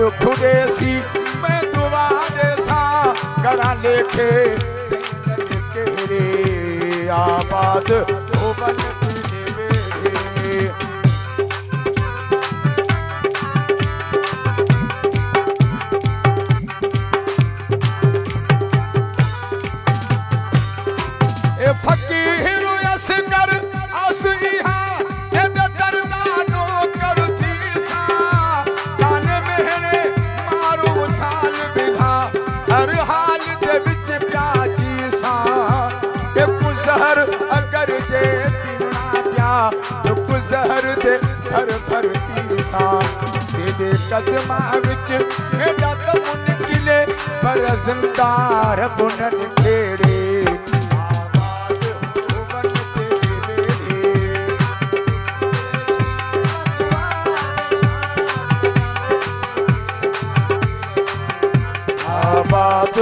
दुख देसी मैं दुआ देसा करा लेखे रे आबाद हो बन फकीर असगर असइहा के दरदानो करती सा कान मेरे मारो उछाल बिधा हर हाल दे विच प्याजी सा के कुजहर अगर जे पीना प्या तो कुजहर दे भर भर पी सा दे कदमा विच मेरा तमुन किले पर जिंदार बुनन खेड़े आबाद